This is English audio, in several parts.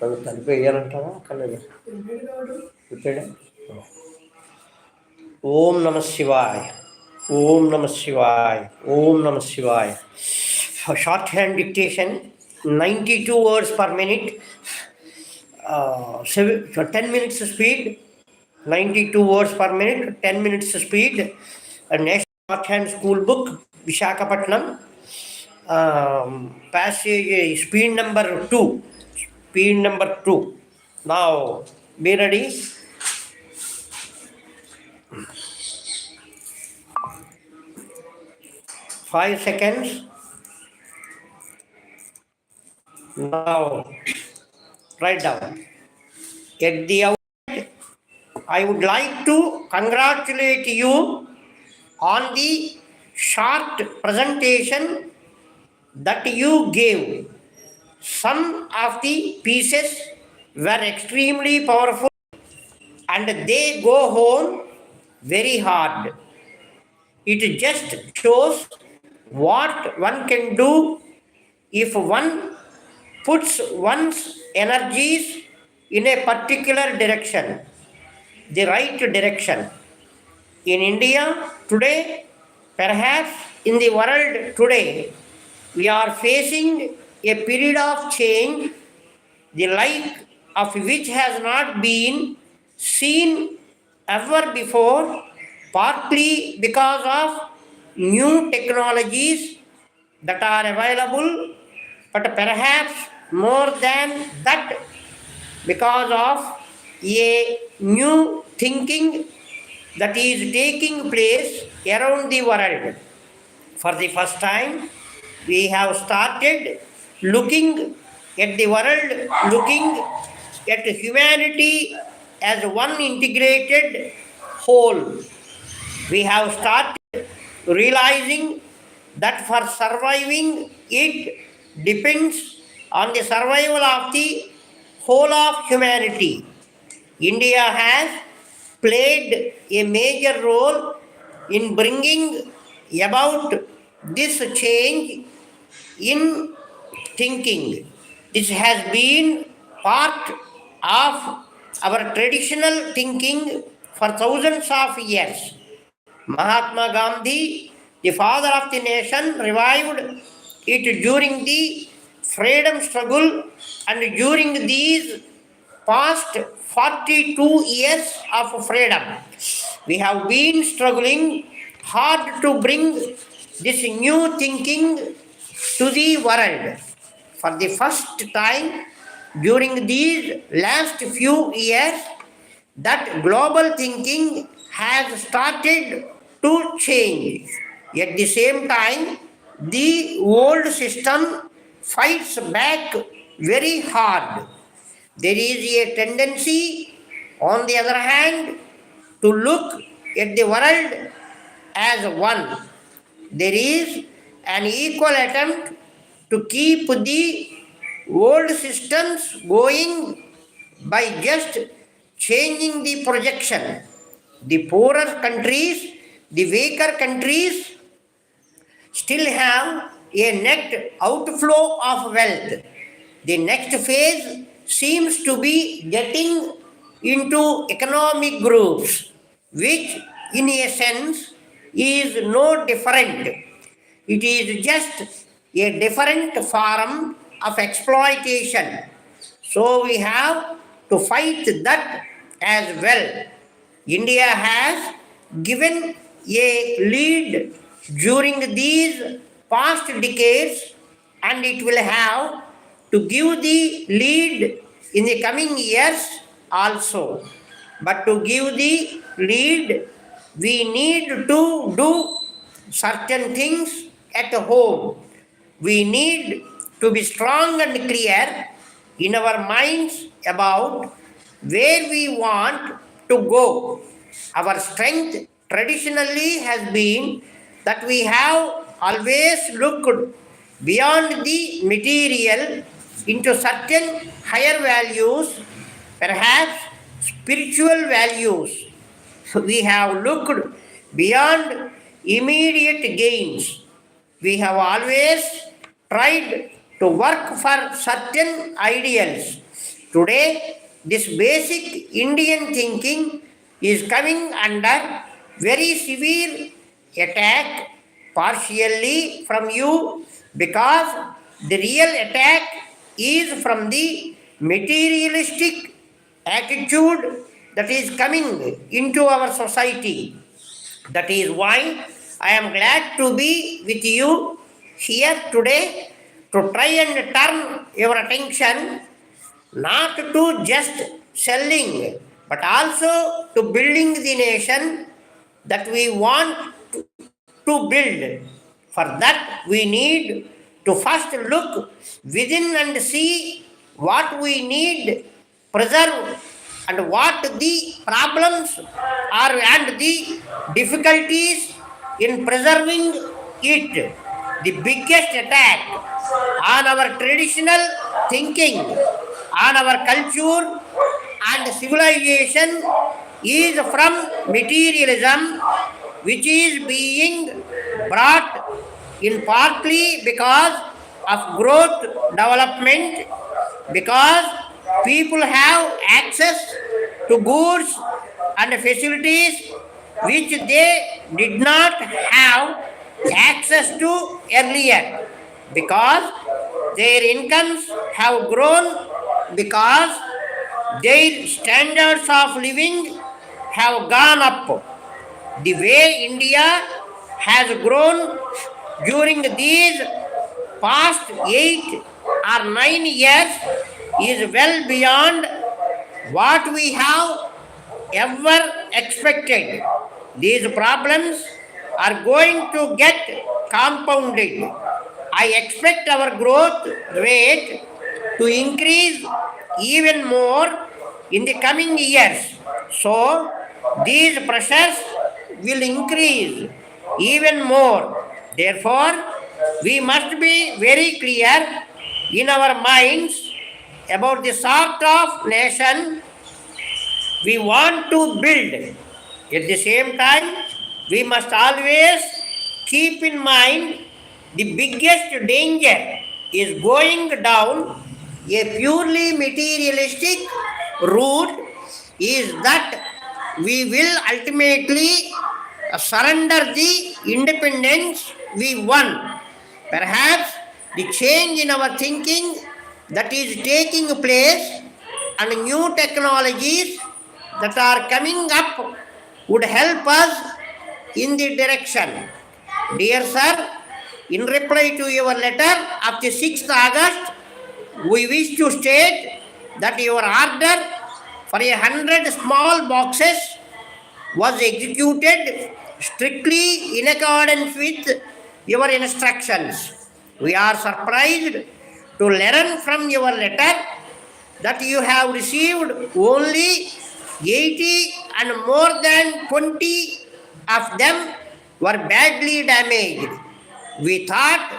తలుపు వేయాలంటావా కలగా పెట్టాడా? ఓం నమ శివాయ, ఓం నమ శివాయ, ఓం నమ శివాయ. Shorthand dictation, 92 words per minute, 10 minutes speed, 92 words per minute, 10 minutes speed. National Shorthand School Book, Visakhapatnam, passage speed number 2. Speed number 2. Now, be ready. Five seconds. Now, write down. At the outset, I would like to congratulate you on the short presentation that you gave. Some of the pieces were extremely powerful and they go home very hard. It just shows what one can do if one puts one's energies in a particular direction, the right direction. In India today, perhaps in the world today, we are facing a period of change, the like of which has not been seen ever before, partly because of new technologies that are available, but perhaps more than that, because of a new thinking that is taking place around the world. For the first time, we have started looking at the world, looking at humanity as one integrated whole. We have started realizing that for surviving, it depends on the survival of the whole of humanity. India has played a major role in bringing about this change in thinking. This has been part of our traditional thinking for thousands of years. Mahatma Gandhi, the father of the nation, revived it during the freedom struggle, and during these past 42 years of freedom, we have been struggling hard to bring this new thinking to the world. For the first time during these last few years, that global thinking has started to change. At the same time, the old system fights back very hard. There is a tendency, on the other hand, to look at the world as one. There is an equal attempt to keep the old systems going by just changing the projection. The poorer countries, the weaker countries still have a net outflow of wealth. The next phase seems to be getting into economic groups, which in a sense is no different. It is just a different form of exploitation. So we have to fight that as well. India has given a lead during these past decades, and it will have to give the lead in the coming years also. But to give the lead, we need to do certain things at home. We need to be strong and clear in our minds about where we want to go. Our strength traditionally has been that we have always looked beyond the material into certain higher values, perhaps spiritual values. We have looked beyond immediate gains We have always tried to work for certain ideals. Today, this basic Indian thinking is coming under very severe attack, partially from you, because the real attack is from the materialistic attitude that is coming into our society. That is why I am glad to be with you here today to try and turn your attention not to just selling but also to building the nation that we want to build. For that, we need to first look within and see what we need preserve and what the problems are and the difficulties in preserving it. The biggest attack on our traditional thinking, on our culture and civilization is from materialism, which is being brought in partly because of growth development, because people have access to goods and facilities which they did not have access to earlier, because their incomes have grown, because their standards of living have gone up. The way India has grown during these past 8 or 9 years is well beyond what we have ever expected. These problems are going to get compounded. I expect our growth rate to increase even more in the coming years. So, these pressures will increase even more. Therefore, we must be very clear in our minds about the sort of nation we want to build. At the same time, we must always keep in mind the biggest danger is going down a purely materialistic route, is that we will ultimately surrender the independence we won. Perhaps the change in our thinking that is taking place and new technologies that are coming up would help us in the direction. Dear sir, in reply to your letter of the 6th August, we wish to state that your order for 100 small boxes was executed strictly in accordance with your instructions. We are surprised to learn from your letter that you have received only 80 and more than 20 of them were badly damaged. We thought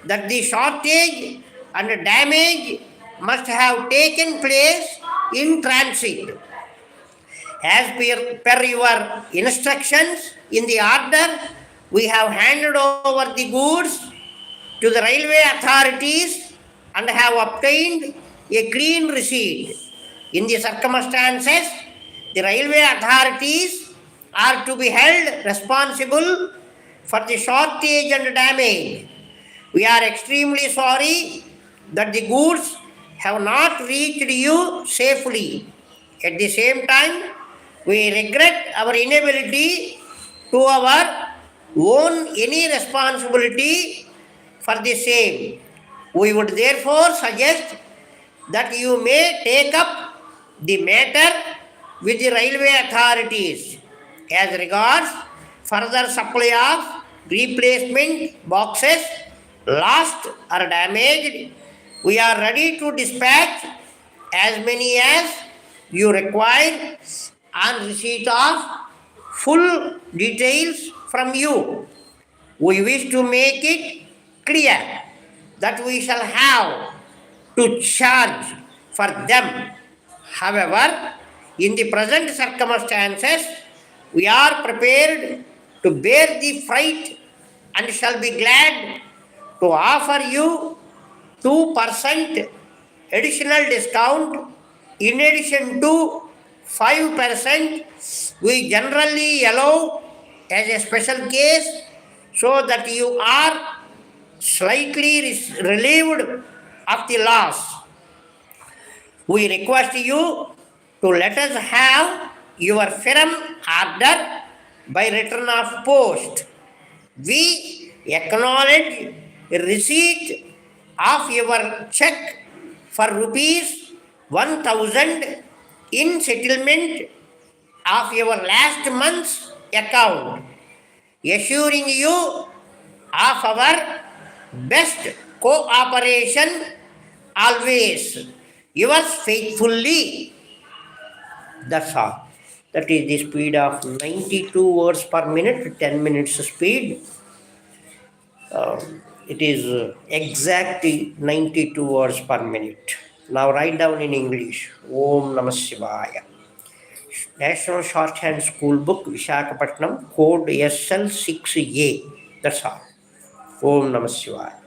that the shortage and damage must have taken place in transit. As per your instructions in the order, we have handed over the goods to the railway authorities and have obtained a clean receipt. In the circumstances, the railway authorities are to be held responsible for the shortage and damage. We are extremely sorry that the goods have not reached you safely. At the same time, we regret our inability to our own any responsibility for the same. We would therefore suggest that you may take up the matter with the railway authorities. As regards further supply of replacement boxes lost or damaged, we are ready to dispatch as many as you require on receipt of full details from you. We wish to make it clear that we shall have to charge for them. However, in the present circumstances, we are prepared to bear the freight and shall be glad to offer you 2% additional discount in addition to 5% we generally allow as a special case, so that you are slightly relieved of the loss. We request you to let us have your firm order by return of post. We acknowledge receipt of your check for rupees 1000 in settlement of your last month's account, assuring you of our best cooperation always. Yours faithfully. That's all. That is the speed of 92 words per minute, 10 minutes speed. It is exactly 92 words per minute. Now write down in English. Om Namah Shivaya. National Shorthand School Book, Visakhapatnam, code SL-6A. That's all. Om Namah Shivaya.